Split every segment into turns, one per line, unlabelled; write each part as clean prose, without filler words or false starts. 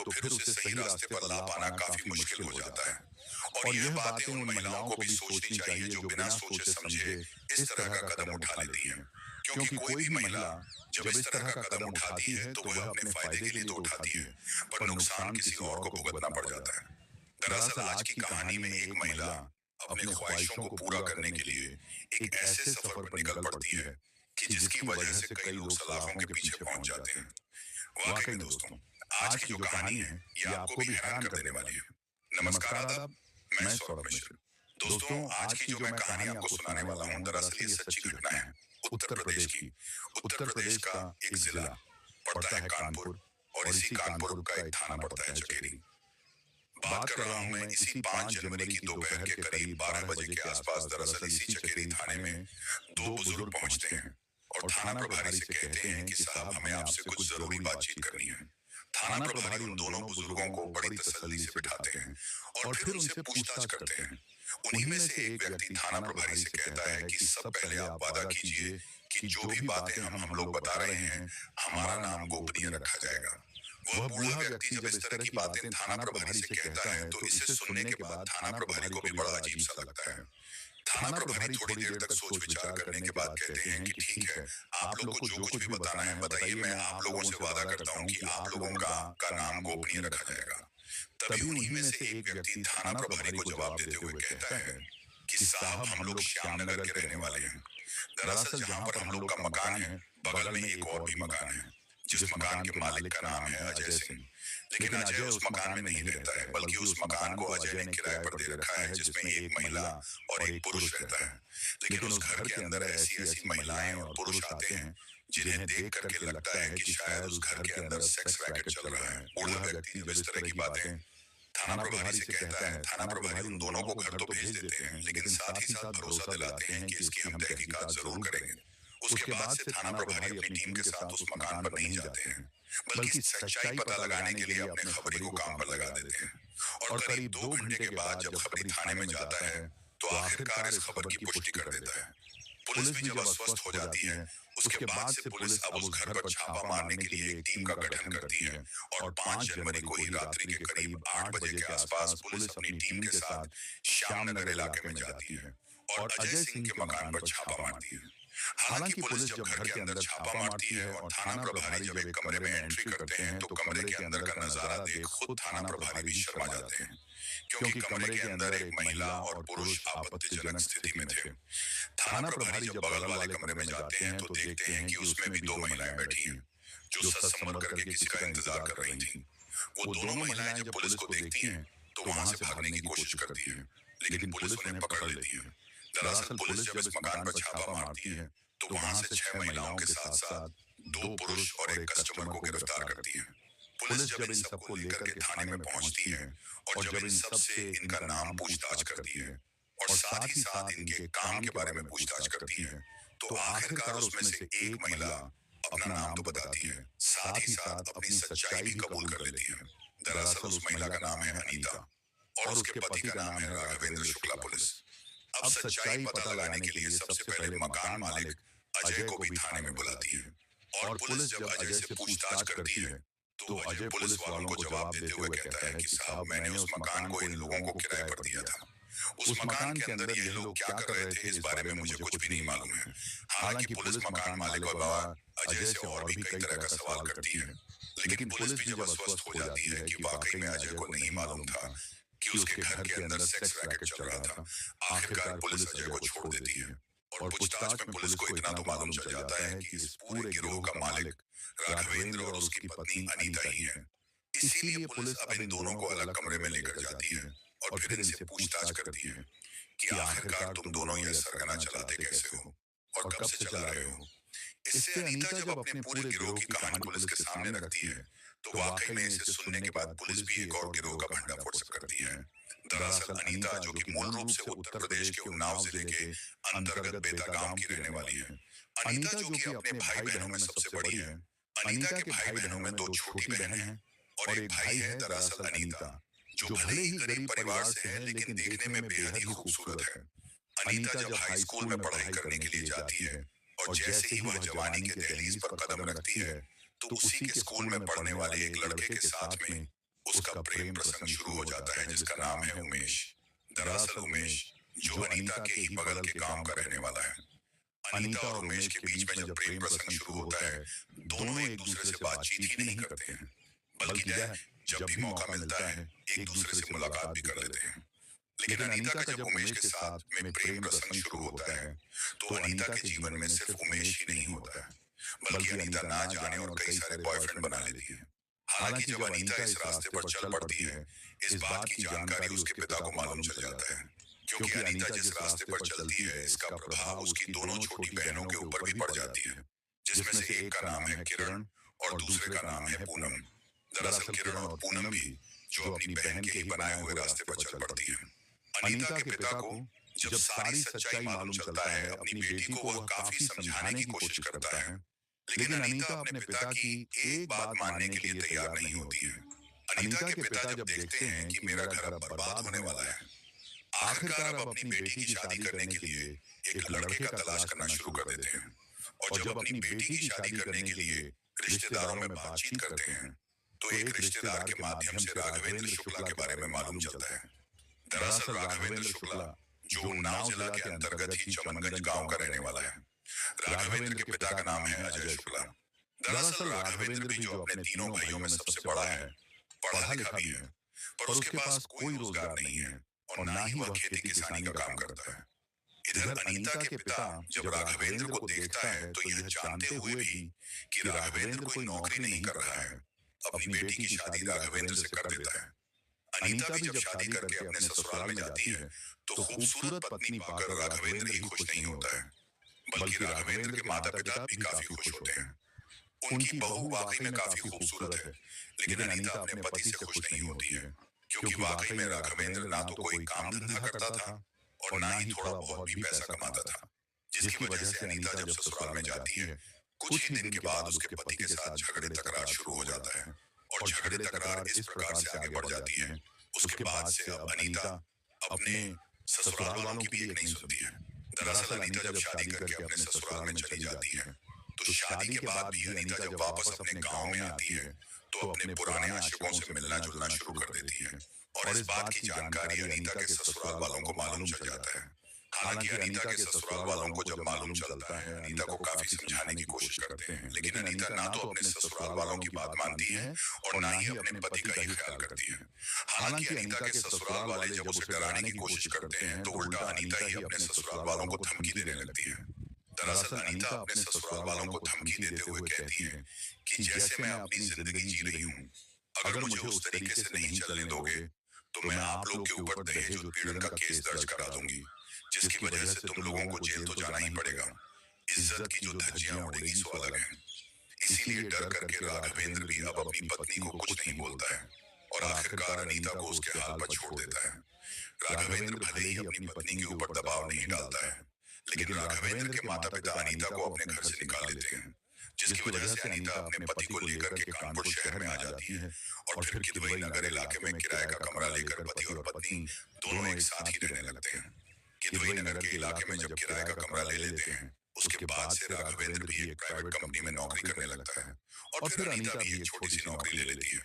तो फिर उसे सही रास्ते पर ला पाना काफी मुश्किल हो जाता है। और यह बातें उन महिलाओं को भी सोचनी चाहिए जो बिना सोचे समझे इस तरह का कदम उठा लेती हैं। क्योंकि कोई भी महिला जब इस तरह का कदम उठाती है तो वह अपने फायदे के लिए तो उठाती है, पर नुकसान किसी और को भुगतना पड़ जाता है। दरअसल आज की कहानी में एक महिला अपने ख्वाहिशों को पूरा करने के लिए एक ऐसे सफर पर निकल पड़ती है कि जिसकी वजह से कई लोग सलाखों के पीछे पहुंच जाते हैं। वाकई में दोस्तों, आज की जो कहानी है ये आपको भी हैरान कर देने वाली है। नमस्कार, आदाब, मैं सौरभ मिश्र। दोस्तों, आज की जो मैं कहानी आपको सुनाने वाला हूँ दरअसल ये सच्ची घटना है, उत्तर प्रदेश की। उत्तर प्रदेश का एक जिला पड़ता है कानपुर, और इसी कानपुर का एक थाना पड़ता है चकेरी। बात कर रहा हूँ मैं इसी 5 जनवरी की दोपहर के करीब 12 बजे के आसपास। दरअसल इसी चकेरी थाने में दो बुजुर्ग पहुंचते हैं और थाना प्रभारी से कहते हैं कि साहब, हमें आपसे कुछ जरूरी बातचीत करनी है। थाना प्रभारी उन दोनों बुजुर्गों को बड़ी तसल्ली से बिठाते हैं और फिर उनसे पूछताछ करते हैं। उन्हीं में से एक व्यक्ति थाना प्रभारी से कहता है कि सब पहले आप वादा कीजिए कि जो भी बातें हम लोग बता रहे हैं, हमारा नाम गोपनीय रखा जाएगा। वह बूढ़ा व्यक्ति जब इस तरह की बातें थाना प्रभारी से कहता है तो इसे सुनने के बाद थाना प्रभारी को भी बड़ा अजीब सा लगता है। थाना प्रभारी थोड़ी देर तक सोच विचार करने के बाद कहते हैं कि ठीक है, आप लोग को जो कुछ भी बताना है बताइए, मैं आप लोगों से वादा करता हूँ कि आप लोगों का नाम गोपनीय रखा जाएगा। तभी उन्हीं में से एक व्यक्ति थाना प्रभारी को जवाब देते हुए कहता है कि साहब, हम लोग श्यामनगर के रहने वाले हैं। दरअसल जहाँ पर हम लोग का मकान है, बगल में एक और भी मकान है, जिस मकान के मालिक का नाम है अजय सिंह। लेकिन अजय उस मकान में नहीं रहता है, बल्कि उस मकान को अजय ने किराए पर दे रखा है, जिसमें एक महिला और एक पुरुष रहता है। लेकिन उस घर के अंदर ऐसी ऐसी महिलाएं और पुरुष आते हैं जिन्हें देख करके लगता है कि शायद उस घर के अंदर सेक्स रैकेट चल रहा है। बूढ़ा व्यक्ति जब इस तरह की बातें थाना प्रभारी से कहता है, थाना प्रभारी उन दोनों को घर तो भेज देते हैं, लेकिन साथ ही साथ भरोसा दिलाते हैं कि इसकी हम तहकीकात जरूर करेंगे। उसके बाद से थाना प्रभारी अपनी टीम के साथ उस मकान पर नहीं जाते हैं, बल्कि सच्चाई पता लगाने के लिए अपने खबरी को काम पर लगा देते हैं। और करीब 2 घंटे के बाद जब खबरी थाने में जाता है तो आखिरकार इस खबर की पुष्टि कर देता है। पुलिस भी जब अस्वस्थ हो जाती है, उसके बाद से पुलिस अब उस घर पर छापा मारने के लिए एक टीम का गठन करती है और 5 जनवरी को ही रात्रि के करीब 8 बजे के आसपास पुलिस अपनी टीम के साथ श्यामनगर इलाके में जाती है और अजय सिंह के मकान पर छापा मारती है। हालांकि पुलिस जब घर के अंदर छापा मारती है और थाना प्रभारी जब एक कमरे में एंट्री करते हैं तो कमरे के अंदर का नजारा देख खुद थाना प्रभारी भी शर्मा जाते हैं, क्योंकि कमरे के अंदर एक महिला और पुरुष आपत्तिजनक स्थिति में थे। थाना प्रभारी जब बगल वाले कमरे में जाते हैं तो देखते हैं कि उसमें भी 2 महिलाएं बैठी हैं जो सच समझ करके किसी का इंतजार कर रही थी। वो दोनों महिलाएं जब पुलिस को देखती हैं तो वहां से भागने की कोशिश करती है, लेकिन पुलिस उन्हें पकड़ लेती है। दरअसल पुलिस जब इस मकान पर छापा मारती है तो वहां से 6 महिलाओं के साथ साथ 2 पुरुष और एक कस्टमर को गिरफ्तार करती है। पुलिस जब इन सबको लेकर के थाने में पहुंचती है और जब इन सब से इनका नाम पूछताछ करती है और साथ ही साथ इनके काम के बारे में पूछताछ करती है, तो आखिरकार उसमें से एक महिला अपना नाम तो बताती है, साथ ही साथ अपनी सच्चाई भी कबूल कर लेती है। दरअसल उस महिला का नाम है अनीता और उसके पति का नाम है राघवेंद्र शुक्ला। पुलिस अब सच्चाई पता लगाने के लिए सबसे पहले मकान मालिक अजय को भी थाने में बुलाती है और पुलिस जब अजय से पूछताछ करती है तो अजय पुलिस वालों को जवाब देते हुए कहता है कि साहब, मैंने उस मकान को इन लोगों को किराए पर दिया था। उस मकान के अंदर ये लोग क्या कर रहे थे इस बारे में मुझे कुछ भी नहीं मालूम है। हालांकि पुलिस मकान मालिक और बाबा अजय से और भी कई तरह का सवाल करती है, लेकिन पुलिस भी जब अस्वस्थ हो जाती है कि वाकई में अजय को नहीं मालूम था कि उसके घर के अंदर सेक्स रैकेट चल रहा था, आखिरकार पुलिस अजय को छोड़ देती है और पूछताछ में पुलिस को इतना तो मालूम चल जाता है कि इस पूरे गिरोह का मालिक राघवेंद्र और उसकी पत्नी अनीता ही है। इसीलिए पुलिस अब इन दोनों को अलग कमरे में लेकर जाती है और फिर इनसे पूछताछ करती है कि आखिरकार तुम दोनों ये सरगना चलाते कैसे हो और कब से चला रहे हो। इससे अनीता जब अपने पूरे गिरोह की कहानी पुलिस के सामने रखती है तो वाकई में इसे सुनने के बाद पुलिस भी एक और गिरोह का भंडाफोड़ करती है। दरअसल अनीता, जो कि मूल रूप से उत्तर प्रदेश के उन्नाव जिले के अंतर्गत बेता गांव की रहने वाली है। अनीता जो कि अपने भाई बहनों में सबसे बड़ी है। अनीता के भाई बहनों में 2 छोटी बहनें हैं और एक भाई है। दरअसल अनीता जो भले ही गरीब परिवार से है लेकिन देखने में बेहद ही खूबसूरत है। अनीता जब हाई स्कूल में पढ़ाई करने के लिए जाती है और जैसे ही वह जवानी के दहलीज पर कदम रखती है तो उसी के स्कूल में पढ़ने वाले एक लड़के के साथ में उसका प्रेम प्रसंग शुरू हो जाता है जिसका नाम है उमेश। दरअसल उमेश जो अनीता के ही बगल के गांव का रहने वाला है। अनीता और उमेश के बीच में जब प्रेम प्रसंग शुरू होता है, दोनों एक दूसरे से बातचीत ही नहीं करते हैं, बल्कि जब भी मौका मिलता है एक दूसरे से मुलाकात भी कर लेते हैं। लेकिन अनीता का जब उमेश के साथ में प्रेम प्रसंग शुरू होता है, तो अनीता के जीवन में सिर्फ उमेश ही नहीं होता है, बल्कि अनीता ना जाने और कई सारे बॉयफ्रेंड बना लेती है। हालांकि जब अनीता इस रास्ते पर चल पड़ती है, इस बात की जानकारी उसके पिता को मालूम चल जाता है, क्योंकि अनीता जिस रास्ते पर चलती है इसका प्रभाव उसकी दोनों छोटी बहनों के ऊपर भी पड़ जाती है, जिसमें से एक का नाम है किरण और दूसरे का नाम है पूनम। दरअसल किरण और पूनम भी जो अपनी बहन के ही बनाए हुए रास्ते पर चल पड़ती है। अनीता के पिता को जब सारी सच्चाई मालूम चलता है, अपनी बेटी को वह काफी समझाने की कोशिश करता है, लेकिन अनीता अपने पिता की एक बात मानने के लिए तैयार नहीं होती है। अनीता के पिता जब देखते हैं कि मेरा घर अब बर्बाद होने वाला है, आखिरकार अब अपनी बेटी की शादी करने के लिए एक लड़के का तलाश करना शुरू कर देते हैं। और जब अपनी बेटी की शादी करने के लिए रिश्तेदारों में बातचीत करते हैं, तो एक रिश्तेदार के माध्यम से राघवेंद्र शुक्ला के बारे में मालूम चलता है। दरअसल राघवेंद्र शुक्ला जो उन्नाव जिला के अंतर्गत ही चमनगंज गांव का रहने वाला है। राघवेंद्र के पिता का नाम है अजय शुक्ला। दरअसल राघवेंद्र भी जो अपने तीनों भाइयों में सबसे बड़ा है, पढ़ा लिखा भी है, पर उसके पास कोई रोजगार नहीं है और ना ही वह खेती किसानी का काम करता है। इधर अनीता के पिता जब राघवेंद्र को देखता है, तो यह जानते हुए भी कि राघवेंद्र कोई नौकरी नहीं कर रहा है, अपनी बेटी की शादी राघवेंद्र से कर देता है। अनीता भी जब शादी करके अपने ससुराल में जाती है, तो खूबसूरत पत्नी पाकर राघवेंद्र ही खुश नहीं होता है, बल्कि राघवेंद्र के माता पिता भी काफी खुश होते हैं। उनकी बहू वाकई में काफी खूबसूरत है, लेकिन अनीता अपने पति से खुश नहीं होती है, क्योंकि वाकई में राघवेंद्र ना तो कोई काम धंधा करता था और ना ही थोड़ा बहुत भी पैसा कमाता था, जिसकी वजह से अनीता जब ससुराल में जाती है, कुछ ही दिन के बाद उसके पति के साथ झगड़े तकरार शुरू हो जाता है और झगड़े तकरार इस प्रकार से आगे बढ़ जाती है। उसके बाद से अब अनीता अपने ससुराल वालों की भी एक नहीं सुनती है। दरअसल अनीता जब शादी करके अपने ससुराल में चली जाती है, तो शादी के बाद भी अनीता जब वापस अपने गांव में आती है, तो अपने पुराने आशिकों से मिलना जुलना शुरू कर देती है और इस बात की जानकारी अनीता के ससुराल वालों को मालूम चल जाता है। हालांकि अनीता के ससुराल वालों को जब मालूम चलता है, अनीता को काफी समझाने की कोशिश करते हैं, लेकिन अनीता ना तो अपने ससुराल वालों की बात मानती है और ना ही अपने पति का ही ख्याल करती है। हालांकि अनीता के ससुराल वाले जब उसे डराने की कोशिश करते हैं, तो उल्टा अनीता ही अपने ससुराल वालों को धमकी देने लगती है। दरअसल अनीता अपने ससुराल वालों को धमकी देते हुए कहती है कि जैसे मैं अपनी जिंदगी जी रही हूँ, अगर मुझे उस तरीके से नहीं चलने दोगे, तो मैं आप लोग के ऊपर दहेज उत्पीड़न का केस दर्ज करा दूंगी, जिसकी वजह से तुम लोगों को जेल तो जाना ही पड़ेगा। इज्जत की जो धज्जियां उड़ेगी सो अलग है। इसीलिए डर करके राघवेंद्र भी अब अपनी पत्नी को कुछ नहीं बोलता है और आखिरकार अनीता को उसके हाल पर छोड़ देता है। राघवेंद्र भले ही अपनी पत्नी के ऊपर दबाव नहीं डालता है, लेकिन राघवेंद्र के माता पिता अनीता को अपने घर से निकाल देते हैं, जिसकी वजह से अनीता अपने पति को लेकर के कानपुर शहर में आ जाती है और फिर किदवई नगर इलाके में किराए का कमरा लेकर पति और पत्नी दोनों एक साथ ही रहने लगते हैं। किदवई नगर के इलाके में जब किराए का कमरा ले लेते हैं, उसके बाद से राघवेंद्र भी एक प्राइवेट कंपनी में नौकरी करने लगता है और फिर अनीता भी एक छोटी सी नौकरी ले लेती है।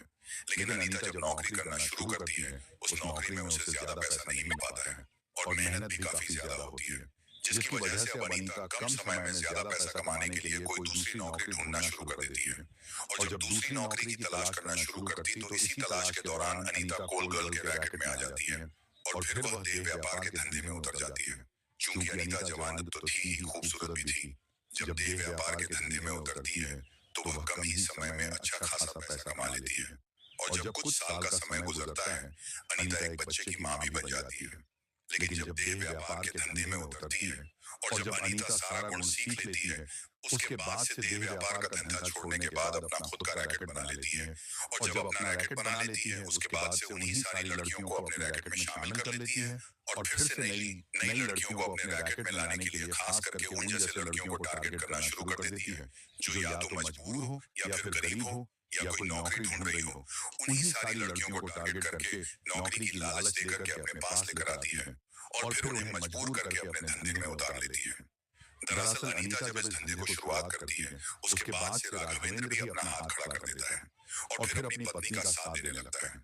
लेकिन अनीता जब नौकरी करना शुरू करती है, उस नौकरी में उसे ज्यादा पैसा नहीं मिल पाता है और मेहनत भी काफी ज्यादा होती है, जिसकी वजह से अब अनीता कम समय में ज्यादा पैसा कमाने के लिए कोई दूसरी नौकरी ढूंढना शुरू कर देती है। और जब दूसरी नौकरी की तलाश करना शुरू करती, तो इसी तलाश के दौरान अनीता कोल गर्ल के रैकेट में आ जाती है और फिर वह देह व्यापार के धंधे में उतर जाती है। चूंकि अनीता जवान तो थी ही, खूबसूरत भी थी, जब देह व्यापार के धंधे में उतरती है, तो वह कम ही समय में अच्छा खासा पैसा कमा लेती है और जब कुछ साल का समय गुजरता है, अनीता एक बच्चे की माँ भी बन जाती है। लेकिन जब देह व्यापार के धंधे में उतरती है और जब अनीता सारा गुण सीख लेती है, उसके बाद से देह व्यापार का धंधा छोड़ने के बाद अपना खुद का रैकेट बना लेती है और जब अपना रैकेट बना लेती है, उसके बाद से उन्हीं सारी लड़कियों को अपने रैकेट में शामिल कर लेती है और फिर से नई नई लड़कियों को अपने रैकेट में लाने के लिए खास करके उन जैसे लड़कियों को टारगेट करना शुरू कर देती है, जो या तो मजबूर हो या फिर गरीब हो या कोई नौकरी ढूंढ रही हो। उन्हीं सारी लड़कियों को टारगेट करके नौकरी की लालच देकर के अपने पास लेकर आती है और फिर उन्हें मजबूर करके अपने धंधे में उतार लेती है। दरअसल अनीता जब इस धंधे को शुरुआत करती है, उसके बाद से राघवेंद्र भी अपना हाथ खड़ा कर देता है और फिर अपनी पत्नी का साथ देने लगता है।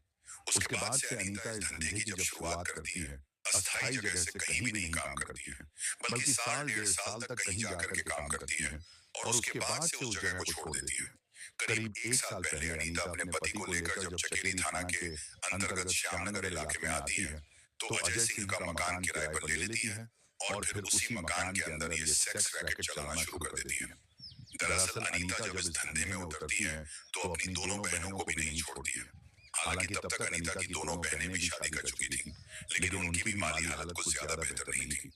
उसके बाद से अनीता इस धंधे की जब शुरुआत करती है, अस्थायी जगह से कहीं भी नहीं काम करती है, बल्कि साल डेढ़ साल तक कहीं जाकर के काम करती है और उसके बाद से उस जगह को छोड़ देती है। करीब 1 साल पहले अनीता अपने पति को लेकर जब चकेरी थाना के अंतर्गत श्यामनगर इलाके में आती है, तो अजय सिंह का मकान किराए पर ले लेती है और फिर उसी मकान के अंदर ये सेक्स रैकेट चलाना शुरू कर देती है। दरअसल अनीता जब इस धंधे में उतरती है, तो अपनी दोनों बहनों को भी नहीं छोड़ती है। हालांकि तब तक अनीता की दोनों बहनें भी शादी कर चुकी थीं, लेकिन उनकी भी माली हालत कुछ ज्यादा बेहतर नहीं थी।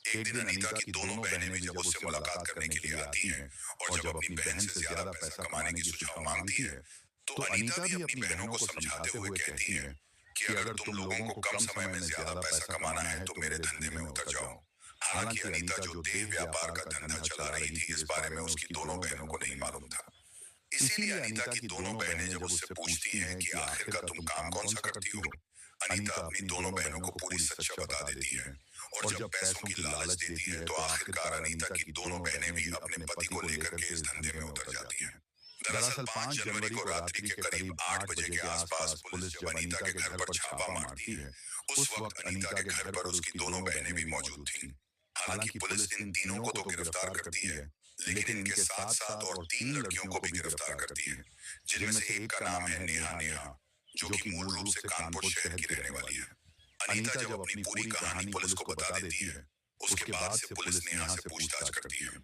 एक दिन अनीता की दोनों बहनें भी जब उससे मुलाकात करने के लिए आती हैं और जब अपनी बहन से ज्यादा पैसा कमाने की सुझाव मांगती है, तो अनीता भी अपनी बहनों को समझाते हुए कहती है कि अगर तुम लोगों को कम समय में ज्यादा पैसा कमाना है तो मेरे धंधे में उतर जाओ। हालांकि अनीता जो देह व्यापार का धंधा चला रही थी, इस बारे में उसकी दोनों बहनों को नहीं मालूम था। इसीलिए अनीता की दोनों बहनें जब उससे पूछती हैं कि आखिर का तुम काम कौन सा करती हो, अनीता अपनी दोनों बहनों को पूरी सच्चा बता देती है और जब पैसों की लालच देती है तो आखिरकार अनीता की दोनों बहनें भी अपने पति को लेकर के इस धंधे में उतर जाती हैं। दरअसल 5 जनवरी को रात्रि के करीब 8 बजे के आसपास पुलिस जब अनीता के घर पर छापा मारती है, उस वक्त अनीता के घर पर उसकी दोनों बहनें भी मौजूद थीं। हालांकि पुलिस इन तीनों को तो गिरफ्तार करती है, लेकिन इनके साथ साथ और 3 लड़कियों को भी गिरफ्तार करती है, जिनमें से एक का नाम है नेहा नेहा, जो कि मूल रूप से कानपुर शहर की रहने वाली है। अनीता जब अपनी पूरी कहानी पुलिस को बता देती है, उसके बाद से पुलिस नेहा से पूछताछ करती है।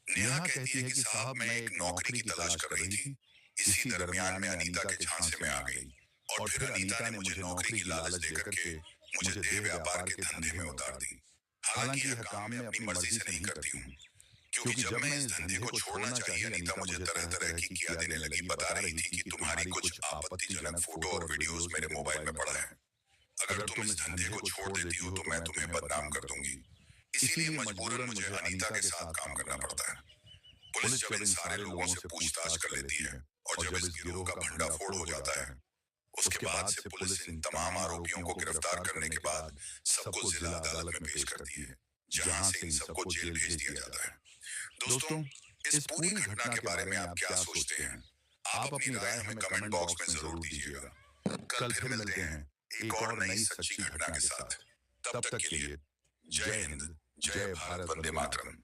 नेहा कहती है कि साहब, मैं एक नौकरी की तलाश कर रही थी। इसी दरमियान में अनीता के झांसे में आ गई और फिर अनीता ने मुझे नौकरी की लालच देकर के मुझे देह व्यापार के धंधे में उतार दी। हालांकि यह काम मैं अपनी मर्जी से नहीं करती हूँ, क्योंकि जब मैं इस धंधे को छोड़ना चाहिए अनीता मुझे तरह तरह की किया देने लगी। बता रही थी कि तुम्हारी कुछ आपत्तिजनक फोटो और वीडियोस मेरे मोबाइल में पड़ा है। अगर तुम इस धंधे को छोड़ देती हो तो मैं तुम्हें बदनाम कर दूंगी। इसीलिए मजबूरन मुझे अनीता के साथ काम करना पड़ता है। पुलिस जब इन सारे लोगों से पूछताछ कर लेती है और जब इस गिरोह का भंडाफोड़ हो जाता है, उसके बाद से पुलिस इन तमाम आरोपियों को गिरफ्तार करने के बाद सबको जिला अदालत में पेश करती है, जहां से इन सबको जेल भेज दिया जाता है। दोस्तों, इस पूरी घटना के बारे में आप क्या सोचते हैं? आप अपनी राय हमें कमेंट बॉक्स में जरूर दीजिएगा। कल फिर मिलते हैं एक और नई सच्ची घटना के साथ। तब तक के लिए जय हिंद, जय भारत, वंदे मातरम।